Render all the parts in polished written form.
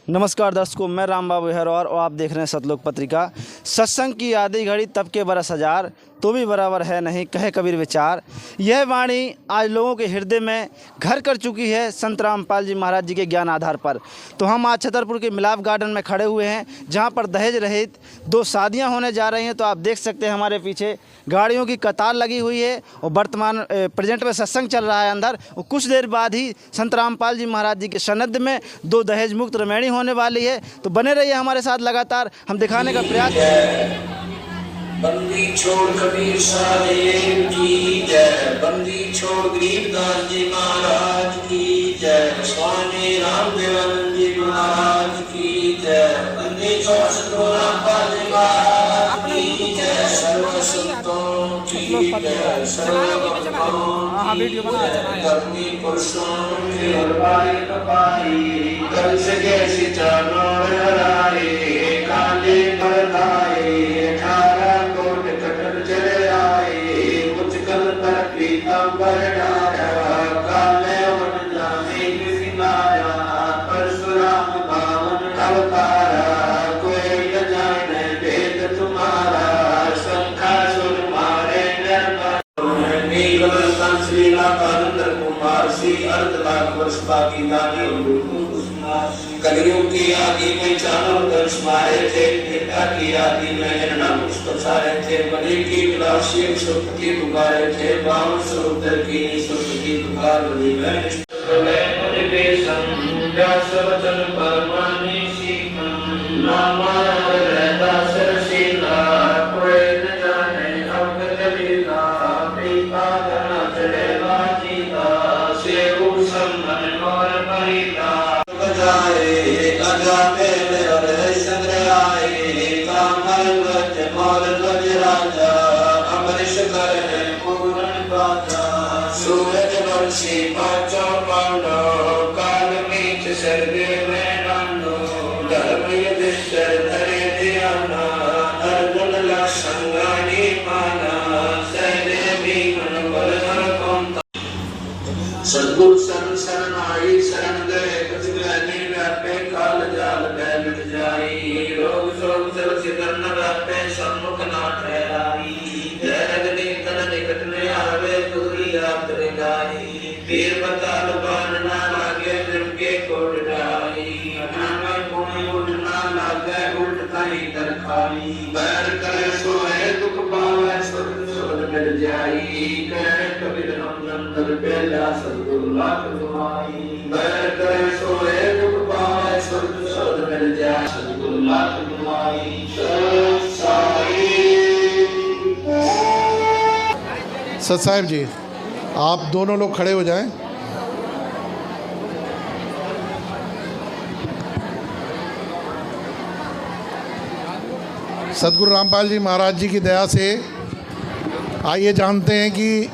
नमस्कार दर्शकों, मैं राम बाबू हेरौर और आप देख रहे हैं सतलोक पत्रिका। सत्संग की आधी घड़ी तब के बरस हजार, तो भी बराबर है नहीं कहे कबीर विचार। यह वाणी आज लोगों के हृदय में घर कर चुकी है संत रामपाल जी महाराज जी के ज्ञान आधार पर। तो हम आज छतरपुर के मिलाप गार्डन में खड़े हुए हैं, जहां पर दहेज रहित 2 शादियां होने जा रही हैं। तो आप देख सकते हैं हमारे पीछे गाड़ियों की कतार लगी हुई है और वर्तमान प्रेजेंट में सत्संग चल रहा है अंदर। और कुछ देर बाद ही संत रामपाल जी महाराज जी के सन्निध में 2 दहेज मुक्त रमैणी होने वाली है। तो बने रहिए हमारे साथ, लगातार हम दिखाने का प्रयास। बंदी छोड़ कबीर साहेब की जय, बंदी छोड़ गरीबदास जी महाराज की जय, स्वामी रामदेवानंद जी महाराज की जय, बंदी छोड़ सतगुरु रामपाल जी महाराज की जय, सर्व संतों की जय, सर्व भक्तों की जय, धर्मी पुरुषों की हरवाई कपाई, कल से कैसी चारों हराए, काले परदाए, कलियों की आदि में चारों दर्श मारे थे, पिता की आदि में नाम पुष्पारे थे, बलि की विलासी सुप्ति पुकारे थे, बावन समुद्र की सुप्ति पुकार बलि में वचन परमानी सीखन नामा रहता सरसीला, कोई न जाने अब कबीला, पीपा करना चलेगा जीता, सेवु सम्मन और परिता बजाए अजा मेरे और संग्रह आए, कामल वच मोर ध्वज राजा, अमृष कर है पूर्ण बाजा, सूरज वर्षी पांचों पांडव, काल मीच सर्वे में नानो, धर्म युधिष्ठिर धरे ध्याना, अर्जुन लक्षण गानी माना, सहदेव भीमन बलधर कौन सद्गुरु शरण शरण आई, शरण गए कुछ गहनी व्यापे, काल जाल गए मिट जाई, रोग शोक सुरक्षित न व्यापे, सम्मुख ना ठहराई, जगनी तन निकट में आवे, दूरी यात्रे गाई, पीर बताल बान ना लागे, के कोट जाई, नामे पुण्य उठ ना लागे, उल्ट कहीं दर खाई, बैर करे सोए दुख पावे, स्वर्ग स्वर्ग मिल जाई, कहे कबीर हम नंदन बेला सद्गुरु लाख दुआई, बैर करे सोए दुख पावे, स्वर्ग स्वर्ग मिल जाई, सद्गुरु लाख दुआई। सत साहिब जी, आप दोनों लोग खड़े हो जाएं। सतगुरु रामपाल जी महाराज जी की दया से आइए जानते हैं कि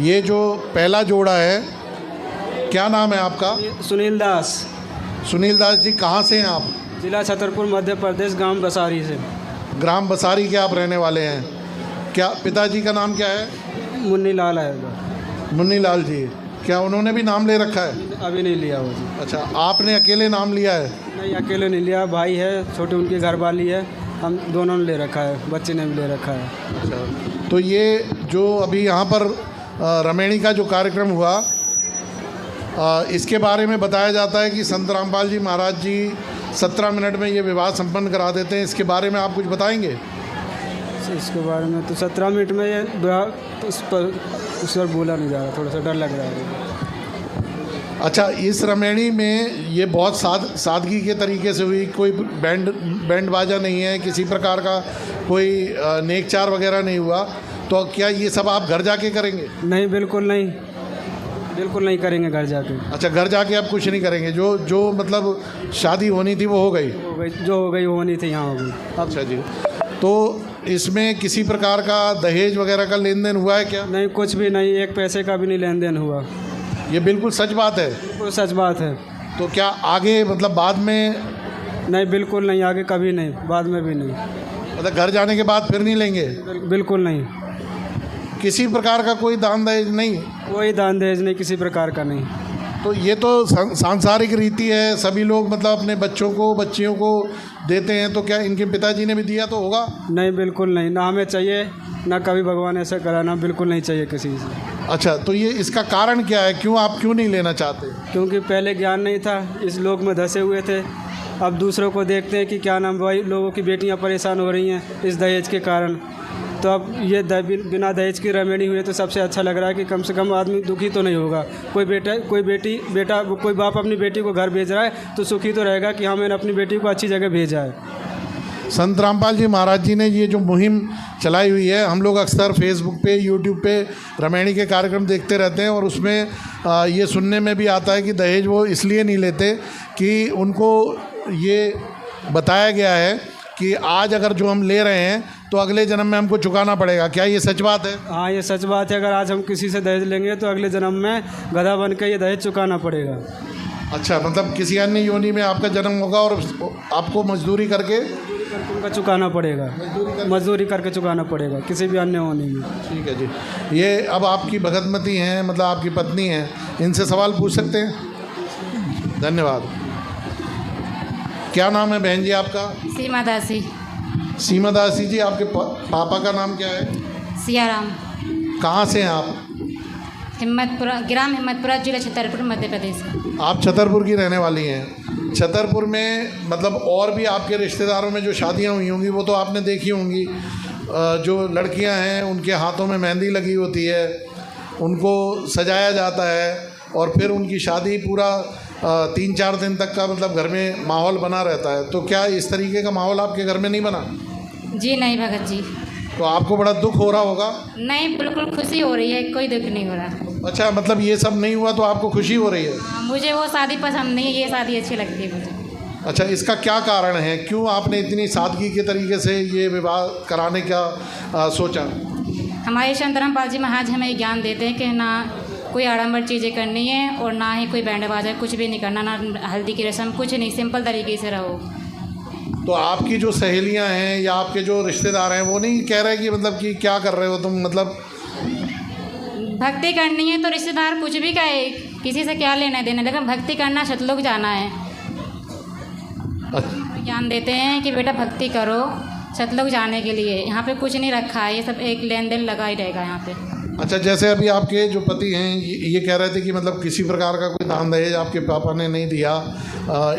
ये जो पहला जोड़ा है, क्या नाम है आपका? सुनील दास। सुनील दास जी, कहाँ से हैं आप? जिला छतरपुर मध्य प्रदेश, गांव बसारी से। ग्राम बसारी के आप रहने वाले हैं। क्या पिताजी का नाम क्या है? मुन्नी लाल है। मुन्नी लाल जी, क्या उन्होंने भी नाम ले रखा है? अभी नहीं लिया वो जी। अच्छा, आपने अकेले नाम लिया है? नहीं, अकेले नहीं लिया, भाई है, छोटे उनकी घरवाली है, हम दोनों ने ले रखा है, बच्चे ने भी ले रखा है। अच्छा, तो ये जो अभी यहाँ पर रमैणी का जो कार्यक्रम हुआ, इसके बारे में बताया जाता है कि संत रामपाल जी महाराज जी 17 मिनट में ये विवाह संपन्न करा देते हैं। इसके बारे में आप कुछ बताएंगे? इसके बारे में तो 17 मिनट में ये विवाह, तो उस पर बोला नहीं जा रहा, थोड़ा सा डर लग रहा है। अच्छा, इस रमैणी में ये बहुत सादगी के तरीके से हुई, कोई बैंड बाजा नहीं है, किसी प्रकार का कोई नेकचार वगैरह नहीं हुआ, तो क्या ये सब आप घर जाके करेंगे? नहीं, बिल्कुल नहीं, बिल्कुल नहीं करेंगे घर जाके। अच्छा, घर जाके आप कुछ नहीं करेंगे? जो मतलब शादी होनी थी वो हो गई? जो हो गई होनी थी, यहाँ हो गई। अच्छा जी, तो इसमें किसी प्रकार का दहेज वगैरह का लेन देन हुआ है क्या? नहीं, कुछ भी नहीं, एक पैसे का भी नहीं लेन देन हुआ। ये बिल्कुल सच बात है? बिल्कुल सच बात है। तो क्या आगे मतलब बाद में? नहीं, बिल्कुल नहीं, आगे कभी नहीं, बाद में भी नहीं। मतलब घर जाने के बाद फिर नहीं लेंगे? बिल्कुल नहीं। किसी प्रकार का कोई दान दहेज नहीं? कोई दान दहेज नहीं, किसी प्रकार का नहीं। तो ये तो सांसारिक रीति है, सभी लोग मतलब अपने बच्चों को बच्चियों को देते हैं, तो क्या इनके पिताजी ने भी दिया तो होगा? नहीं, बिल्कुल नहीं, ना हमें चाहिए, ना कभी भगवान ऐसा कराना, बिल्कुल नहीं चाहिए किसी से। अच्छा, तो ये इसका कारण क्या है, क्यों आप क्यों नहीं लेना चाहते? क्योंकि पहले ज्ञान नहीं था, इस लोक में धंसे हुए थे। अब दूसरों को देखते हैं कि क्या नाम भाई, लोगों की बेटियां परेशान हो रही हैं इस दहेज के कारण। तो अब ये बिना दहेज की रमणी हुई तो सबसे अच्छा लग रहा है कि कम से कम आदमी दुखी तो नहीं होगा। कोई बाप अपनी बेटी को घर भेज रहा है तो सुखी तो रहेगा कि हाँ, मैंने अपनी बेटी को अच्छी जगह भेजा है। संत रामपाल जी महाराज जी ने ये जो मुहिम चलाई हुई है, हम लोग अक्सर फेसबुक पे, यूट्यूब पे रमैणी के कार्यक्रम देखते रहते हैं और उसमें ये सुनने में भी आता है कि दहेज वो इसलिए नहीं लेते कि उनको ये बताया गया है कि आज अगर जो हम ले रहे हैं तो अगले जन्म में हमको चुकाना पड़ेगा। क्या ये सच बात है? हाँ, ये सच बात है। अगर आज हम किसी से दहेज लेंगे तो अगले जन्म में गधा बन के ये दहेज चुकाना पड़ेगा। अच्छा, मतलब किसी अन्य योनि में आपका जन्म होगा और आपको मजदूरी करके उनका चुकाना पड़ेगा, मजदूरी करके चुकाना पड़ेगा किसी भी अन्य होने में। ठीक है जी। ये अब आपकी भगतमती हैं, मतलब आपकी पत्नी हैं, इनसे सवाल पूछ सकते हैं? धन्यवाद। क्या नाम है बहन जी आपका? सीमा दासी। सीमा दासी जी, आपके पापा का नाम क्या है? सियाराम। कहाँ से हैं आप? हिम्मतपुरा, ग्राम हिम्मतपुरा, जिला छतरपुर, मध्य प्रदेश। आप छतरपुर की रहने वाली हैं। छतरपुर में मतलब और भी आपके रिश्तेदारों में जो शादियां हुई होंगी वो तो आपने देखी होंगी। जो लड़कियां हैं उनके हाथों में मेहंदी लगी होती है, उनको सजाया जाता है और फिर उनकी शादी पूरा 3-4 दिन तक का मतलब घर में माहौल बना रहता है। तो क्या इस तरीके का माहौल आपके घर में नहीं बना? जी नहीं भगत जी। तो आपको बड़ा दुख हो रहा होगा? नहीं, बिल्कुल खुशी हो रही है, कोई दुख नहीं हो रहा। अच्छा, मतलब ये सब नहीं हुआ तो आपको खुशी हो रही है? मुझे वो शादी पसंद नहीं, ये शादी अच्छी लगती है मुझे। अच्छा, इसका क्या कारण है, क्यों आपने इतनी सादगी के तरीके से ये विवाह कराने का सोचा? हमारे संत रामपाल जी महाराज हमें ज्ञान देते हैं कि ना कोई आडंबर चीज़ें करनी है और ना ही कोई बैंड बाजा, कुछ भी नहीं करना, ना हल्दी की रस्म, कुछ नहीं, सिंपल तरीके से रहो। तो आपकी जो सहेलियां हैं या आपके जो रिश्तेदार हैं वो नहीं कह रहे कि मतलब कि क्या कर रहे हो तुम, मतलब भक्ति करनी है तो रिश्तेदार कुछ भी कहे, किसी से क्या लेना देना, लेकिन भक्ति करना सतलोक जाना है। ज्ञान देते हैं कि बेटा भक्ति करो सतलोक जाने के लिए, यहाँ पे कुछ नहीं रखा है, ये सब एक लेन देन लगा ही रहेगा यहाँ पे। अच्छा, जैसे अभी आपके जो पति हैं ये कह रहे थे कि मतलब किसी प्रकार का कोई दान दहेज आपके पापा ने नहीं दिया,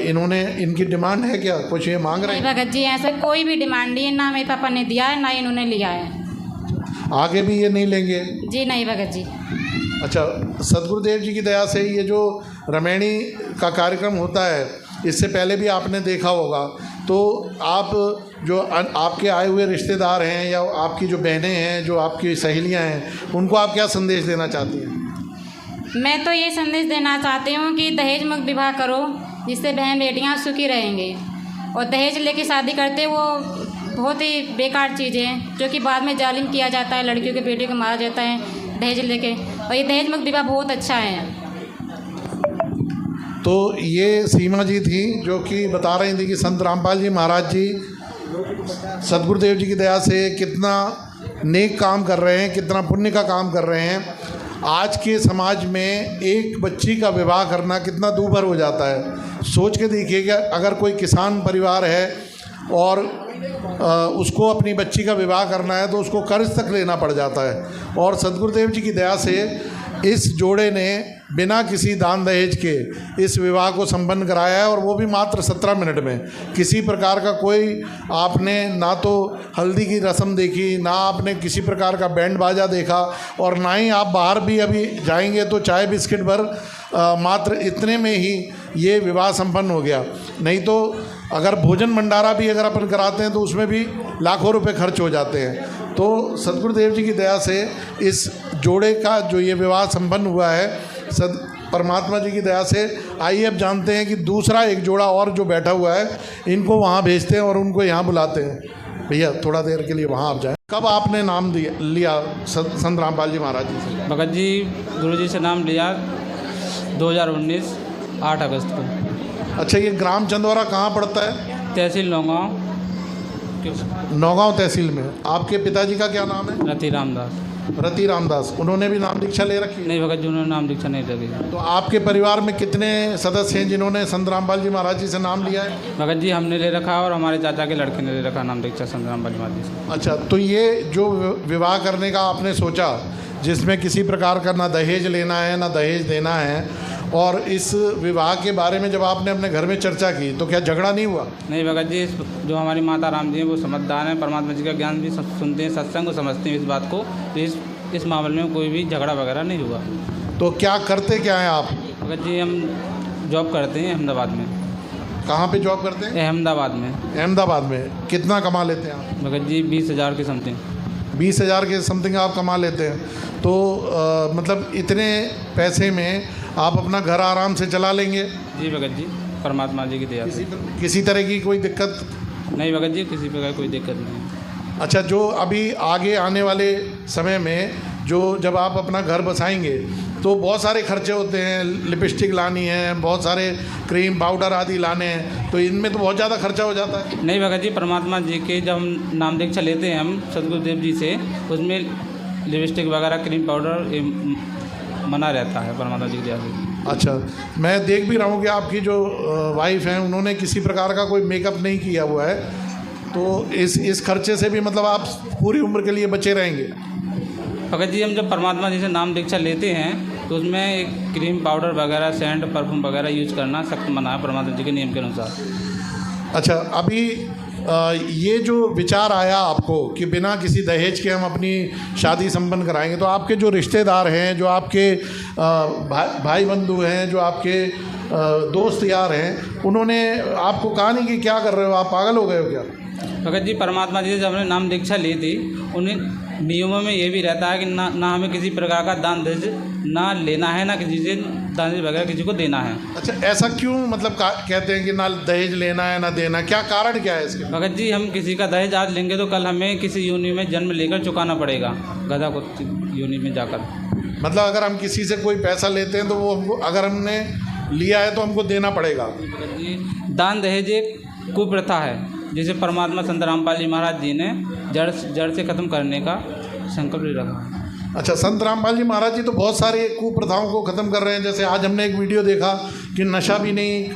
इन्होंने, इनकी डिमांड है क्या, कुछ ये मांग रहे हैं? भगत जी ऐसा कोई भी डिमांड नहीं है, ना मेरे पापा ने दिया है ना इन्होंने लिया है। आगे भी ये नहीं लेंगे? जी नहीं भगत जी। अच्छा, सदगुरुदेव जी की दया से ये जो रमैणी का कार्यक्रम होता है, इससे पहले भी आपने देखा होगा, तो आप जो आपके आए हुए रिश्तेदार हैं या आपकी जो बहनें हैं, जो आपकी सहेलियां हैं, उनको आप क्या संदेश देना चाहती हैं? मैं तो ये संदेश देना चाहती हूँ कि दहेज मुक्त विवाह करो, जिससे बहन बेटियाँ सुखी रहेंगे। और दहेज लेके शादी करते वो बहुत ही बेकार चीज़ है, जो कि बाद में जालिम किया जाता है, लड़कियों के बेटियों को मारा जाता है दहेज लेके। और ये दहेज मुक्त विवाह बहुत अच्छा है। तो ये सीमा जी थी जो कि बता रही थी कि संत रामपाल जी महाराज जी सदगुरुदेव जी की दया से कितना नेक काम कर रहे हैं, कितना पुण्य का काम कर रहे हैं। आज के समाज में एक बच्ची का विवाह करना कितना दूभर हो जाता है। सोच के देखिएगा, अगर कोई किसान परिवार है और उसको अपनी बच्ची का विवाह करना है तो उसको कर्ज तक लेना पड़ जाता है। और सदगुरुदेव जी की दया से इस जोड़े ने बिना किसी दान दहेज के इस विवाह को संपन्न कराया है, और वो भी मात्र 17 मिनट में। किसी प्रकार का कोई आपने ना तो हल्दी की रस्म देखी, ना आपने किसी प्रकार का बैंड बाजा देखा, और ना ही आप बाहर भी अभी जाएंगे तो चाय बिस्किट भर मात्र इतने में ही ये विवाह संपन्न हो गया। नहीं तो अगर भोजन भंडारा भी अगर अपन कराते हैं तो उसमें भी लाखों रुपए खर्च हो जाते हैं। तो सदगुरुदेव जी की दया से इस जोड़े का जो ये विवाह संपन्न हुआ है, परमात्मा जी की दया से। आइए अब जानते हैं कि दूसरा एक जोड़ा और जो बैठा हुआ है, इनको वहाँ भेजते हैं और उनको यहाँ बुलाते हैं। भैया थोड़ा देर के लिए वहाँ आप जाएं। कब आपने नाम लिया संत रामपाल जी महाराज जी से? भगत जी गुरुजी से नाम लिया 2019 8 अगस्त को। अच्छा, ये ग्राम चंदौरा कहाँ पड़ता है? तहसील नौगांव। नौगांव तहसील में। आपके पिताजी का क्या नाम है? रति रामदास। रति रामदास, उन्होंने भी नाम दीक्षा ले रखी है? नहीं भगत जी, उन्होंने नाम दीक्षा नहीं लगी। तो आपके परिवार में कितने सदस्य हैं जिन्होंने संत रामपाल जी महाराज जी से नाम लिया है? भगत जी हमने ले रखा और हमारे चाचा के लड़के ने ले रखा नाम दीक्षा संत रामपाल जी महाराज जी से। अच्छा, तो ये जो विवाह करने का आपने सोचा, जिसमें किसी प्रकार का ना दहेज लेना है ना दहेज देना है, और इस विवाह के बारे में जब आपने अपने घर में चर्चा की तो क्या झगड़ा नहीं हुआ? नहीं भगत जी, जो हमारी माता राम जी हैं वो समझदार हैं, परमात्मा जी का ज्ञान भी सुनते हैं, सत्संग को समझते हैं इस बात को, तो इस मामले में कोई भी झगड़ा वगैरह नहीं हुआ। तो क्या करते क्या हैं आप? भगत जी हम जॉब करते हैं अहमदाबाद में। कहाँ पे जॉब करते हैं? अहमदाबाद में। अहमदाबाद में। कितना कमा लेते हैं आप? भगत जी 20,000 की समथिंग। 20,000 के समथिंग आप कमा लेते हैं, तो मतलब इतने पैसे में आप अपना घर आराम से चला लेंगे? जी भगत जी, परमात्मा जी की दया से। किसी तरह की कोई दिक्कत? नहीं भगत जी, किसी प्रकार कोई दिक्कत नहीं। अच्छा, जो अभी आगे आने वाले समय में जब आप अपना घर बसाएंगे तो बहुत सारे खर्चे होते हैं, लिपस्टिक लानी है, बहुत सारे क्रीम पाउडर आदि लाने हैं, तो इनमें तो बहुत ज़्यादा खर्चा हो जाता है। नहीं भगत जी, परमात्मा जी के जब हम नाम दीक्षा लेते हैं हम सदगुरुदेव जी से, उसमें लिपस्टिक वगैरह क्रीम पाउडर मना रहता है परमात्मा जी की दया से। अच्छा, मैं देख भी रहा हूँ कि आपकी जो वाइफ हैं उन्होंने किसी प्रकार का कोई मेकअप नहीं किया हुआ है, तो इस खर्चे से भी मतलब आप पूरी उम्र के लिए बचे रहेंगे? भगत जी हम जब परमात्मा जी से नाम दीक्षा लेते हैं तो उसमें एक क्रीम पाउडर वगैरह सेंट परफ्यूम वगैरह यूज करना सख्त मना है परमात्मा जी के नियम के अनुसार। अच्छा, अभी ये जो विचार आया आपको कि बिना किसी दहेज के हम अपनी शादी संपन्न कराएंगे, तो आपके जो रिश्तेदार हैं, जो आपके भाई बंधु हैं, जो आपके दोस्त यार हैं, उन्होंने आपको कहा नहीं कि क्या कर रहे हो, आप पागल हो गए हो क्या? भगत जी परमात्मा जी से जब हमने नाम दीक्षा ली थी, उन्हें नियमों में ये भी रहता है कि ना हमें किसी प्रकार का दान दहेज ना लेना है, ना किसी से दान दहेज वगैरह किसी को देना है। अच्छा, ऐसा क्यों मतलब कहते हैं कि ना दहेज लेना है ना देना, क्या कारण क्या है इसके? भगत जी हम किसी का दहेज आज लेंगे तो कल हमें किसी योनि में जन्म लेकर चुकाना पड़ेगा, गधा को योनि में जाकर। मतलब अगर हम किसी से कोई पैसा लेते हैं तो वो अगर हमने लिया है तो हमको देना पड़ेगा। भगत जी दान दहेज एक कुप्रथा है जिसे परमात्मा संत रामपाल जी महाराज जी ने जड़ से ख़त्म करने का संकल्प ले रखा है। अच्छा, संत रामपाल जी महाराज जी तो बहुत सारे कुप्रथाओं को ख़त्म कर रहे हैं, जैसे आज हमने एक वीडियो देखा कि नशा भी नहीं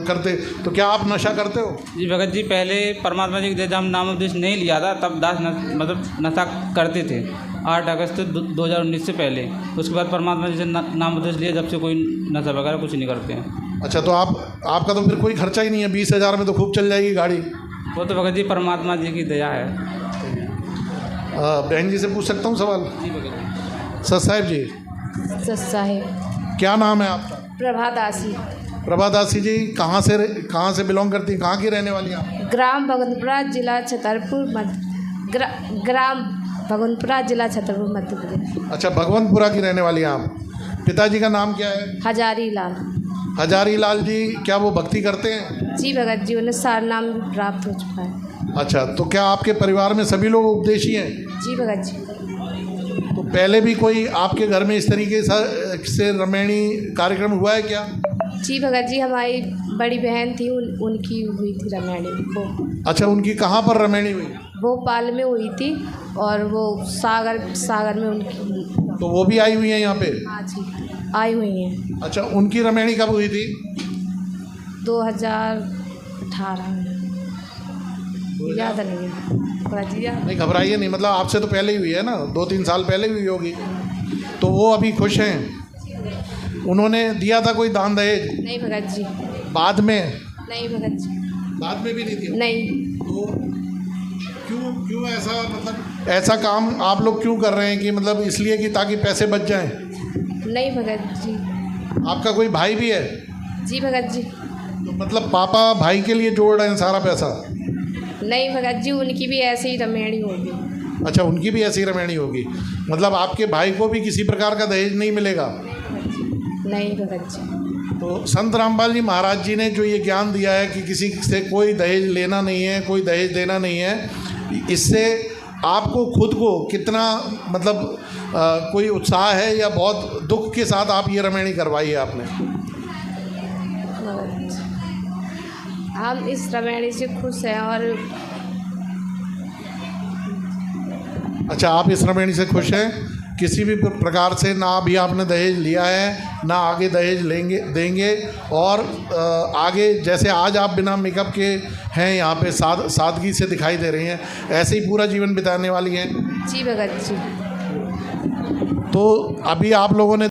करते, तो क्या आप नशा करते हो? जी भगत जी, पहले परमात्मा जी जब हम नाम उपदेश नहीं लिया था तब मतलब नशा करते थे 8 अगस्त 2019 से पहले। उसके बाद परमात्मा जी से नाम उपदेश लिया, जब से कोई नशा वगैरह कुछ नहीं करते हैं। अच्छा, तो आपका तो फिर कोई खर्चा ही नहीं है, 20,000 में तो खूब चल जाएगी गाड़ी। वो तो भगत जी परमात्मा जी की दया है। बहन जी से पूछ सकता हूँ सवाल? जी भगत जी। सर साहब जी, सच साहेब। क्या नाम है आपका? प्रभा दासी। प्रभा दासी जी, कहाँ से बिलोंग करती हैं, कहाँ की रहने वाली हैं आप? ग्राम भगवंतपुरा, जिला छतरपुर, ग्राम भगवंतपुरा, जिला छतरपुर, मध्य प्रदेश। अच्छा, भगवंतपुरा की रहने वाली हैं आप। पिताजी का नाम क्या है? हजारी लाल। हजारी लाल जी, क्या वो भक्ति करते हैं? जी भगत जी, उन्हें सार नाम भी प्राप्त हो चुका है। अच्छा, तो क्या आपके परिवार में सभी लोग उपदेशी हैं? जी भगत जी। तो पहले भी कोई आपके घर में इस तरीके से रमैणी कार्यक्रम हुआ है क्या? जी भगत जी, हमारी बड़ी बहन थी, उनकी हुई थी रमैणी। वो अच्छा, उनकी कहाँ पर रमैणी हुई? भोपाल में हुई थी, और वो सागर में उनकी। तो वो भी आई हुई हैं यहाँ पे? हाँ जी, आई हुई हैं। अच्छा, उनकी रमैणी कब हुई थी? 2018 में। याद नहीं है। नहीं, घबराइए नहीं, मतलब आपसे तो पहले ही हुई है ना, 2-3 साल पहले हुई होगी। तो वो अभी खुश हैं? उन्होंने दिया था कोई दान दहेज? नहीं भगत जी। बाद में? नहीं भगत जी। बाद में भी नहीं दिया? नहीं। तो क्यों ऐसा, मतलब ऐसा काम आप लोग क्यों कर रहे हैं कि मतलब इसलिए कि ताकि पैसे बच जाएं? नहीं भगत जी। आपका कोई भाई भी है? जी भगत जी। तो मतलब पापा भाई के लिए जोड़ रहे हैं सारा पैसा? नहीं भगत जी, उनकी भी ऐसी ही रमैणी होगी। अच्छा, उनकी भी ऐसी रमैणी होगी, मतलब आपके भाई को भी किसी प्रकार का दहेज नहीं मिलेगा? नहीं भगत जी। तो संत रामपाल जी महाराज जी ने जो ये ज्ञान दिया है कि किसी से कोई दहेज लेना नहीं है, कोई दहेज देना नहीं है, इससे आपको खुद को कितना मतलब कोई उत्साह है या बहुत दुख के साथ आप ये रमैणी करवाई है आपने? हम इस रमैणी से खुश हैं, और अच्छा, आप इस रमणी से खुश हैं? किसी भी प्रकार से ना अभी आपने दहेज लिया है ना आगे दहेज देंगे, और आगे जैसे आज आप बिना मेकअप के हैं यहाँ पे सादगी से दिखाई दे रही हैं, ऐसे ही पूरा जीवन बिताने वाली हैं? जी भगत जी। तो अभी आप लोगों ने